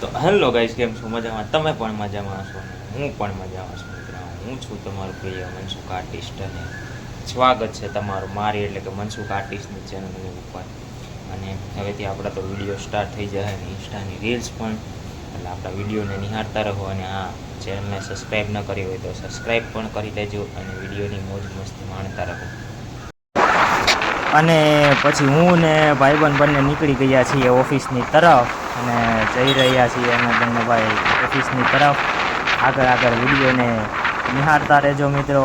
તો hello guys, કેમ છો? મજામાં? તમે પણ મજામાં છો ને હું પણ મજામાં છું મિત્રો. હું છું તમારું પ્રિય મનસુખ આર્ટિસ્ટ અને સ્વાગત છે તમારું મારી એટલે કે મનસુખ આર્ટિસ્ટની ચેનલની ઉપર. અને હવેથી આપણા તો વિડીયો સ્ટાર્ટ થઈ જાય અને ઇન્સ્ટાની રીલ્સ પણ, એટલે આપણા વિડીયોને નિહાળતા રહો. અને આ ચેનલને સબસ્ક્રાઈબ ન કરી હોય તો સબસ્ક્રાઈબ પણ કરી દેજો અને વિડીયોની મોજ મસ્તી માણતા રહો. અને પછી હું ને ભાઈબંધ બંને નીકળી ગયા છીએ ઓફિસની તરફ અને જઈ રહ્યા છીએ અમે બંને ભાઈ ઓફિસની તરફ. આગળ આગળ વિડીયોને નિહાળતા રહેજો મિત્રો.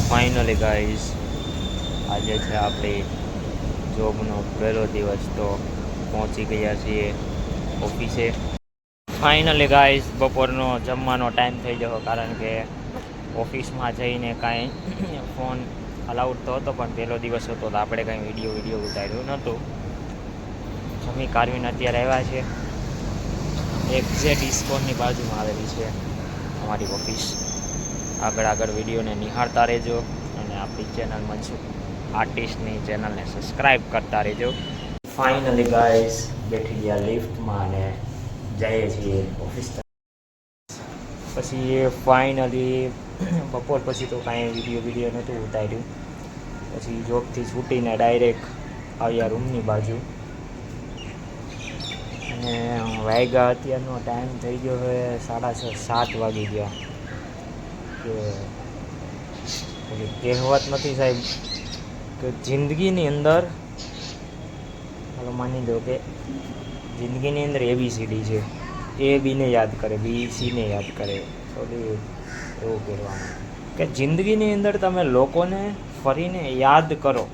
ફાઇનલી ગાઈઝ, આજે છે આપણી જોબનો પહેલો દિવસ, તો પહોંચી ગયા છીએ ઓફિસે. ફાઇનલી ગાઈઝ, બપોરનો જમવાનો ટાઈમ થઈ ગયો, કારણ કે ઓફિસમાં જઈને કાંઈ ફોન અલાઉડ તો હતો પણ પહેલો દિવસ હતો તો આપણે કાંઈ વિડીયો ઉતાર્યું નહોતું. જમી કારવીને અત્યારે આવ્યા છે. એક્ઝેટ ઇસ્કોનની બાજુમાં આવેલી છે અમારી ઓફિસ. આગળ આગળ વિડીયોને નિહાળતા રહેજો અને આપણી ચેનલ મનસુખ આર્ટિસ્ટની ચેનલને સબસ્ક્રાઈબ કરતા રહેજો. ફાઇનલી ગાઈઝ, બેઠી ગયા લિફ્ટમાં અને જઈએ છીએ ઓફિસ. પછી ફાઇનલી બપોર પછી તો કાંઈ વિડીયો નહોતું ઉતાર્યું. પછી જોબથી છૂટીને ડાયરેક્ટ આવ્યા રૂમની બાજુ. અને વાગ્યા અત્યારનો ટાઈમ થઈ ગયો હવે 6:30-7 વાગી ગયા. કે કહેવત નથી સાહેબ કે જિંદગીની અંદર, હાલો માની લો કે જિંદગીની અંદર ABCD છે. એ બીને યાદ કરે, બી સીને યાદ કરે. સોરી, એવું કહેવાનું કે જિંદગીની અંદર તમે લોકોને ફરીને યાદ કરો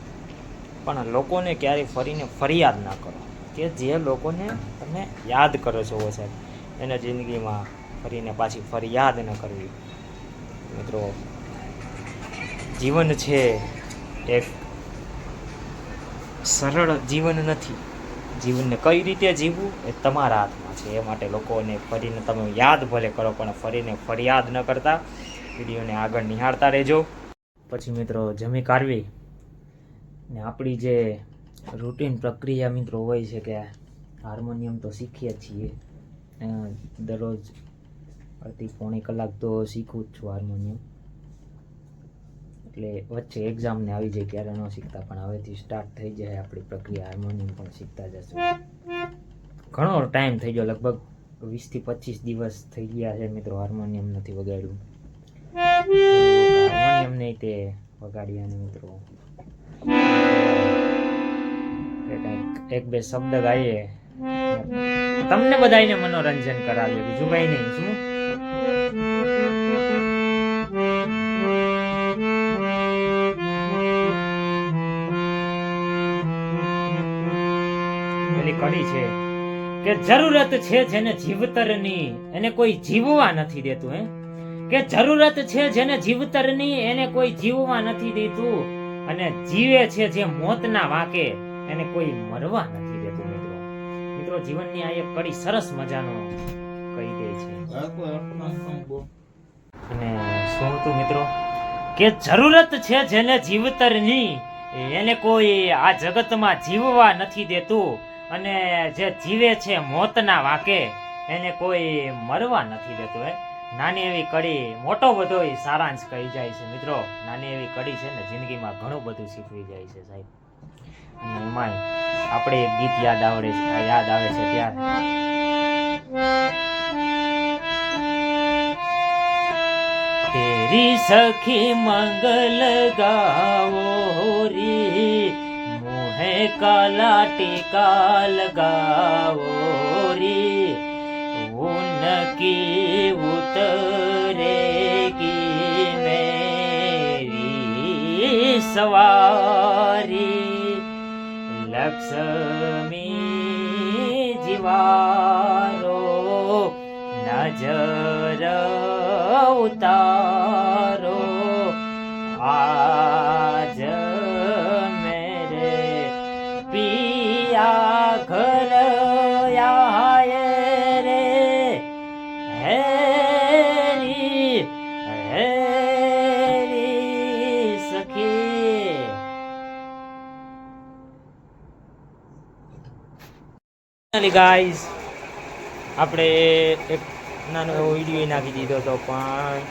પણ લોકોને ક્યારેય ફરીને ફરિયાદ ના કરો. કે જે લોકોને તમે યાદ કરો છો સાહેબ, એને જિંદગીમાં ફરીને પાછી ફરિયાદ ન કરવી. મિત્રો, જીવન છે એક સરળ જીવન નથી. જીવનને કઈ રીતે જીવવું એ તમારા હાથમાં છે. એ માટે લોકોને ફરીને તમે યાદ ભલે કરો પણ ફરીને ફરિયાદ ન કરતા વિડીયોને આગળ નિહાળતા રહેજો. પછી મિત્રો જમી કાઢવી ને આપણી જે રૂટીન પ્રક્રિયા મિત્રો હોય છે કે હાર્મોનિયમ તો શીખીએ જ છીએ. દરરોજ અડધી-પોણી કલાક તો શીખું જ છું હાર્મોનિયમ. એટલે વચ્ચે એક્ઝામને આવી જાય ક્યારે ન શીખતા, પણ હવેથી સ્ટાર્ટ થઈ જાય આપણી પ્રક્રિયા. હાર્મોનિયમ પણ શીખતા જશું. ઘણો ટાઈમ થઈ ગયો, લગભગ 20-25 દિવસ થઈ ગયા છે મિત્રો હાર્મોનિયમ નથી વગાડ્યું. હાર્મોનિયમ નહીં તે વગાડ્યા ને મિત્રો, એક બે શબ્દ ગાઈએ, તમને બધાને મનોરંજન કરાવીએ, બીજું કઈ નહીં. શું પેલી કડી છે કે જરૂરત છે જેને જીવતરની એને કોઈ જીવવા નથી દેતું. કે જરૂરત છે જેને જીવતરની એને કોઈ જીવવા નથી દેતું, અને જીવે છે જે મોતના વાંકે એને કોઈ મરવા નથી દેતું. મિત્રો જીવનની આ એક કડી સરસ મજાનો કહી દે છે. અને શું હતું મિત્રો કે જરૂરત છે જેને જીવતરની એને કોઈ આ જગતમાં જીવવા નથી દેતું, અને જે જીવે છે મોતના વાંકે એને કોઈ મરવા નથી દેતું. નાની એવી કડી મોટો બધો સારાંશ કહી જાય છે મિત્રો. નાની એવી કડી છે ને જિંદગીમાં ઘણું બધું શીખવી જાય છે સાહેબ. અને એમાંય આપણે એક ગીત યાદ આવે છે ત્યારે તેરી સખી મંગલ ગાવો રી, મુહે કાલા ટીકા લગાવો રી, ઉનકી ઉતરેગી મેરી સવારી, લક્ષ્મી જીવારો નજર ઉતારો, આજ મેરે પિયા ઘર આયે રે, હેરી હેરી સખી. ફાઇનલી ગાઈઝ આપણે એક નાનો એવો વિડીયો નાખી દીધો હતો, પણ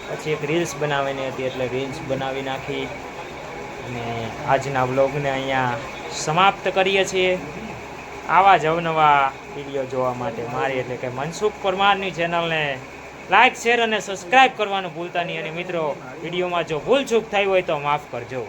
પછી એક રીલ્સ બનાવવાની હતી એટલે રીલ્સ બનાવી નાખી અને આજના વ્લોગને અહીંયા સમાપ્ત કરીએ છીએ. આવા જ અવનવા વિડીયો જોવા માટે મારી એટલે કે મનસુખ પરમારની ચેનલને લાઇક શેર અને સબસ્ક્રાઈબ કરવાનું ભૂલતા નહીં. અને મિત્રો, વિડીયોમાં જો ભૂલ ચૂક થઈ હોય તો માફ કરજો.